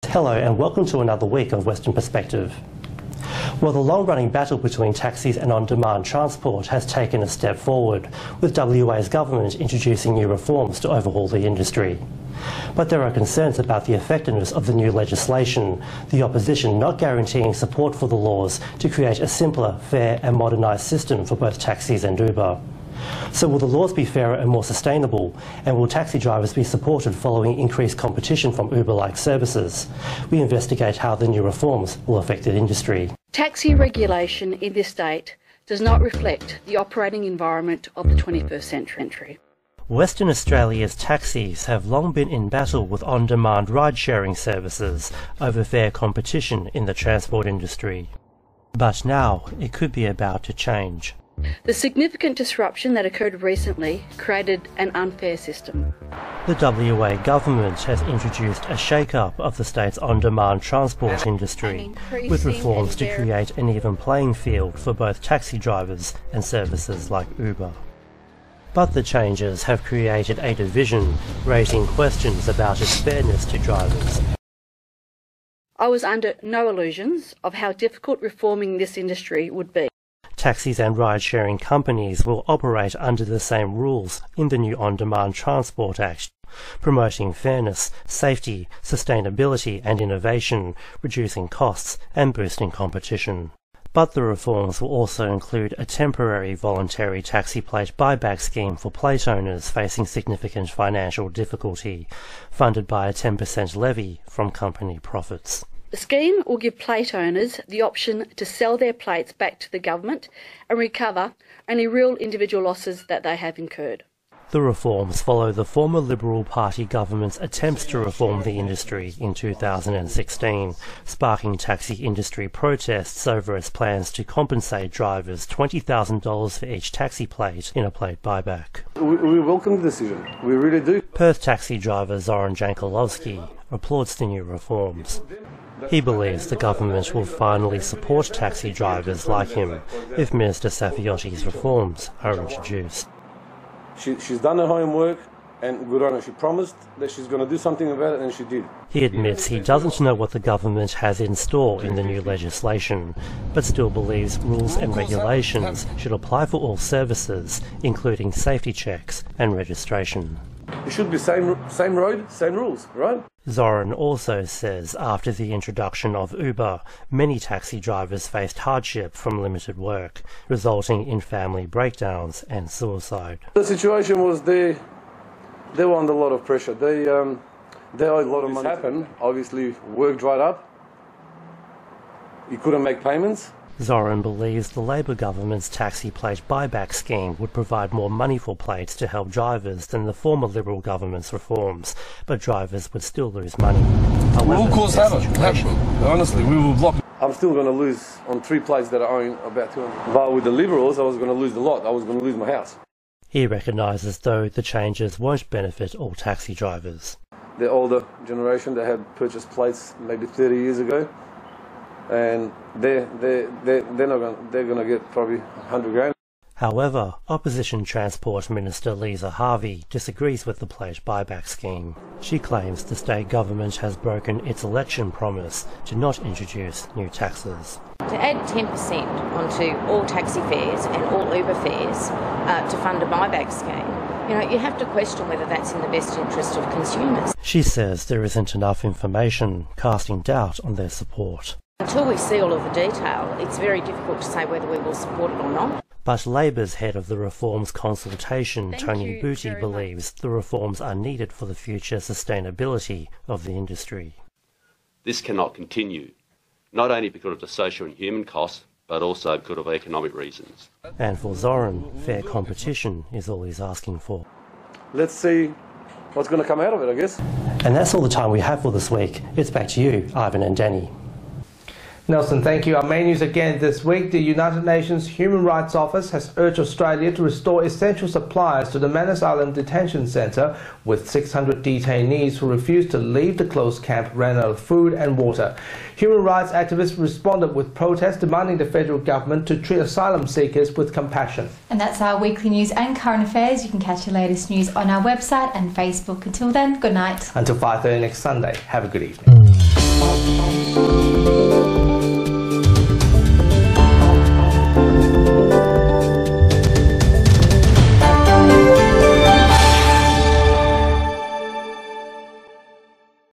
Hello and welcome to another week of Western Perspective. Well, the long-running battle between taxis and on-demand transport has taken a step forward, with WA's government introducing new reforms to overhaul the industry. But there are concerns about the effectiveness of the new legislation, the opposition not guaranteeing support for the laws to create a simpler, fair and modernised system for both taxis and Uber. So will the laws be fairer and more sustainable, and will taxi drivers be supported following increased competition from Uber-like services? We investigate how the new reforms will affect the industry. Taxi regulation in this state does not reflect the operating environment of the 21st century. Western Australia's taxis have long been in battle with on-demand ride-sharing services over fair competition in the transport industry. But now it could be about to change. The significant disruption that occurred recently created an unfair system. The WA government has introduced a shake-up of the state's on-demand transport industry, with reforms to create an even playing field for both taxi drivers and services like Uber. But the changes have created a division, raising questions about its fairness to drivers. I was under no illusions of how difficult reforming this industry would be. Taxis and ride-sharing companies will operate under the same rules in the new On-Demand Transport Act, promoting fairness, safety, sustainability and innovation, reducing costs and boosting competition. But the reforms will also include a temporary voluntary taxi plate buyback scheme for plate owners facing significant financial difficulty, funded by a 10% levy from company profits. The scheme will give plate owners the option to sell their plates back to the government and recover any real individual losses that they have incurred. The reforms follow the former Liberal Party government's attempts to reform the industry in 2016, sparking taxi industry protests over its plans to compensate drivers $20,000 for each taxi plate in a plate buyback. We welcome the decision, we really do. Perth taxi driver Zoran Jankolovsky applauds the new reforms. He believes the government will finally support taxi drivers like him if Minister Safiotti's reforms are introduced. She's done her homework, and good on her. She promised that she's going to do something about it, and she did. He admits he doesn't know what the government has in store in the new legislation, but still believes rules and regulations should apply for all services, including safety checks and registration. It should be same road, same rules, right? Zoran also says after the introduction of Uber, many taxi drivers faced hardship from limited work, resulting in family breakdowns and suicide. The situation was they were under a lot of pressure. They owed a lot of money. Happened. Obviously, work dried up. You couldn't make payments. Zoran believes the Labor government's taxi plate buyback scheme would provide more money for plates to help drivers than the former Liberal government's reforms, but drivers would still lose money. However, we'll cause havoc. Honestly, we will block. I'm still going to lose on 3 plates that I own about 200. But with the Liberals, I was going to lose a lot. I was going to lose my house. He recognises, though, the changes won't benefit all taxi drivers. The older generation that had purchased plates maybe 30 years ago, and they're going to get probably 100 grand. However, Opposition Transport Minister Lisa Harvey disagrees with the plate buyback scheme. She claims the state government has broken its election promise to not introduce new taxes. To add 10% onto all taxi fares and all Uber fares to fund a buyback scheme, you have to question whether that's in the best interest of consumers. She says there isn't enough information, casting doubt on their support. Until we see all of the detail, it's very difficult to say whether we will support it or not. But Labor's head of the reforms consultation, Tony Booty, believes the reforms are needed for the future sustainability of the industry. This cannot continue, not only because of the social and human costs, but also because of economic reasons. And for Zoran, fair competition is all he's asking for. Let's see what's going to come out of it, I guess. And that's all the time we have for this week. It's back to you, Ivan and Danny. Nelson, thank you. Our main news again this week. The United Nations Human Rights Office has urged Australia to restore essential supplies to the Manus Island Detention Centre, with 600 detainees who refused to leave the closed camp ran out of food and water. Human rights activists responded with protests demanding the federal government to treat asylum seekers with compassion. And that's our weekly news and current affairs. You can catch the latest news on our website and Facebook. Until then, good night. Until 5:30 next Sunday. Have a good evening. Bye.